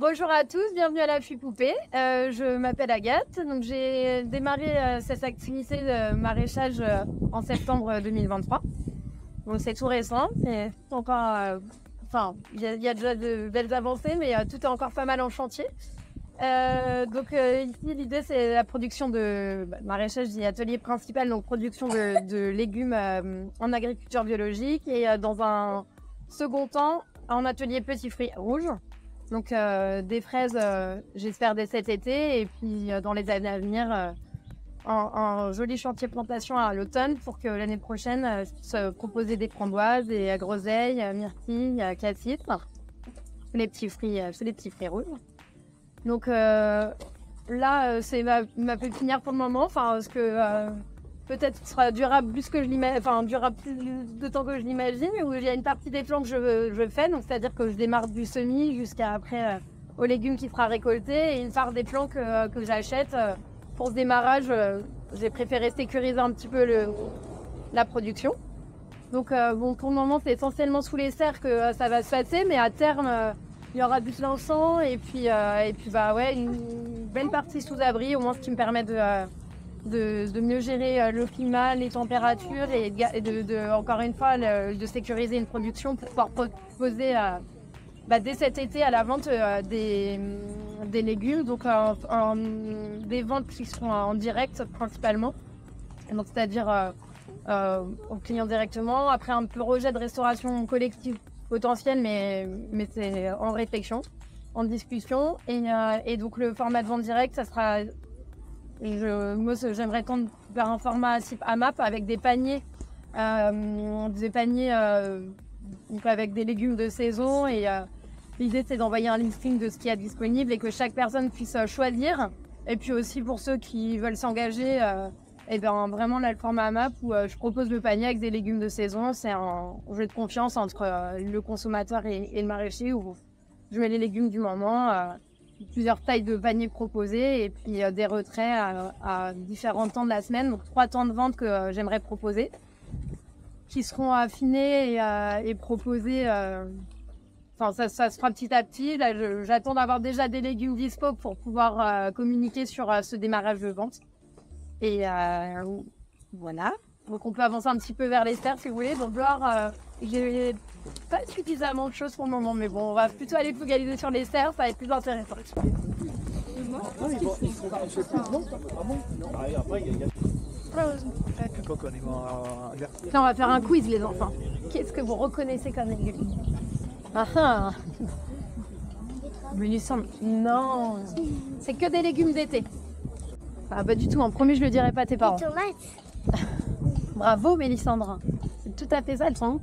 Bonjour à tous, bienvenue à la Fille Poupée. Je m'appelle Agathe. Donc j'ai démarré cette activité de maraîchage en septembre 2023. Donc c'est tout récent, mais encore, il y a déjà de belles avancées, mais tout est encore pas mal en chantier. Ici l'idée c'est la production de maraîchage dit atelier principal, donc production de légumes en agriculture biologique et dans un second temps en atelier petits fruits rouges. Donc des fraises, j'espère dès cet été, et puis dans les années à venir, un joli chantier plantation à l'automne pour que l'année prochaine, je puisse proposer des framboises, des groseilles, myrtilles, cassis, les petits fruits rouges. Donc là, c'est ma pépinière pour le moment, parce que peut-être ce sera durable plus que je l'imagine, durable plus de temps que je l'imagine, où il y a une partie des plants que je fais, donc c'est-à-dire que je démarre du semis jusqu'à après aux légumes qui sera récolté, et une part des plants que j'achète pour ce démarrage. J'ai préféré sécuriser un petit peu la production. Donc pour le moment, c'est essentiellement sous les serres que ça va se passer, mais à terme, il y aura du l'encens et puis une belle partie sous abri, au moins ce qui me permet de mieux gérer le climat, les températures et encore une fois de sécuriser une production pour pouvoir proposer dès cet été à la vente des légumes, donc des ventes qui seront en direct principalement, donc c'est-à-dire aux clients directement. Après un projet de restauration collective potentiel, mais c'est en réflexion, en discussion, et donc le format de vente directe, ça sera... Moi, j'aimerais tendre vers un format type AMAP avec des paniers, donc avec des légumes de saison. Et l'idée, c'est d'envoyer un listing de ce qu'il y a disponible et que chaque personne puisse choisir. Et puis aussi pour ceux qui veulent s'engager, vraiment là, le format AMAP où je propose le panier avec des légumes de saison. C'est un jeu de confiance entre le consommateur et le maraîcher, où je mets les légumes du moment. Plusieurs tailles de paniers proposés et puis des retraits à différents temps de la semaine, donc 3 temps de vente que j'aimerais proposer, qui seront affinés et proposés. Ça se fera petit à petit. Là, j'attends d'avoir déjà des légumes dispo pour pouvoir communiquer sur ce démarrage de vente. Et voilà. Donc on peut avancer un petit peu vers les serres si vous voulez. Donc j'ai pas suffisamment de choses pour le moment, mais bon, on va plutôt aller focaliser sur les serres, ça va être plus intéressant. Là, on va faire un quiz, les enfants. Qu'est-ce que vous reconnaissez comme légumes? Mélissandre, non, c'est que des légumes d'été. Pas du tout, en premier, je le dirai pas à tes parents. Des tomates. Bravo, Mélissandre. C'est tout à fait ça, le son.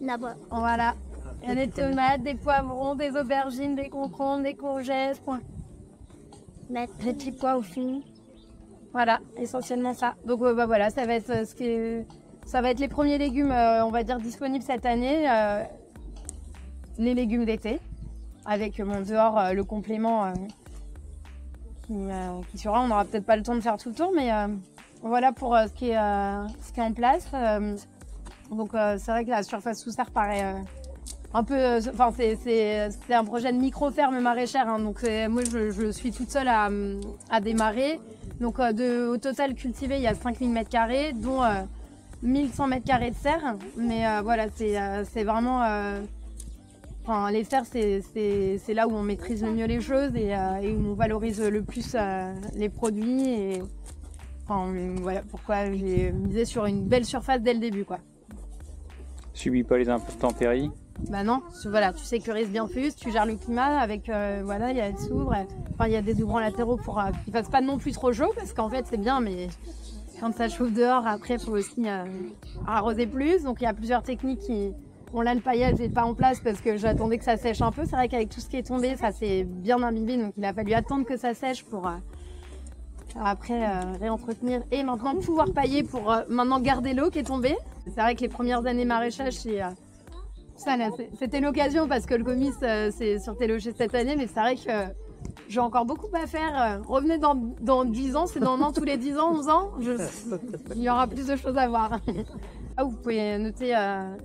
Là-bas. Voilà. Il y a des tomates, des poivrons, des aubergines, des concombres, des courgettes, des petits pois au fil. Voilà, essentiellement ça. Donc voilà, ça va être les premiers légumes, on va dire, disponibles cette année. Les légumes d'été, avec mon dehors, le complément qui sera. On n'aura peut-être pas le temps de faire tout le tour, mais voilà pour ce qui est en place. Donc c'est vrai que la surface sous serre paraît un peu... c'est un projet de micro-ferme maraîchère, hein, donc moi je suis toute seule à démarrer. Donc au total cultivé, il y a 5000 m², dont 1100 m² de serre. Mais voilà, c'est vraiment... les serres, c'est là où on maîtrise le mieux les choses et où on valorise le plus les produits. Et voilà pourquoi j'ai misé sur une belle surface dès le début, quoi. Subis pas les intempéries? Bah non, voilà, tu sécurises bien plus, tu gères le climat avec, voilà, il y a des s'ouvre, il y a des ouvrants latéraux pour qu'il fasse pas non plus trop chaud, parce qu'en fait c'est bien, mais quand ça chauffe dehors, après il faut aussi arroser plus. Donc il y a plusieurs techniques qui... Bon là le paillage n'est pas en place parce que j'attendais que ça sèche un peu. C'est vrai qu'avec tout ce qui est tombé, ça s'est bien imbibé, donc il a fallu attendre que ça sèche pour après réentretenir et maintenant pouvoir pailler pour maintenant garder l'eau qui est tombée. C'est vrai que les premières années maraîchage, c'était l'occasion parce que le comice s'est surtélogé cette année, mais c'est vrai que j'ai encore beaucoup à faire. Revenez dans 10 ans, c'est dans tous les 10 ans, 11 ans, il y aura plus de choses à voir. Vous pouvez noter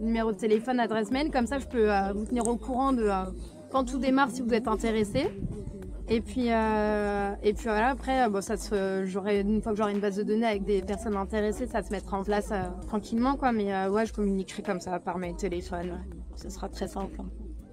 numéro de téléphone, adresse mail, comme ça je peux vous tenir au courant de quand tout démarre si vous êtes intéressé. Et puis voilà, après, bon, une fois que j'aurai une base de données avec des personnes intéressées, ça se mettra en place tranquillement, quoi. Mais ouais, je communiquerai comme ça par mail, téléphone. Ce sera très simple.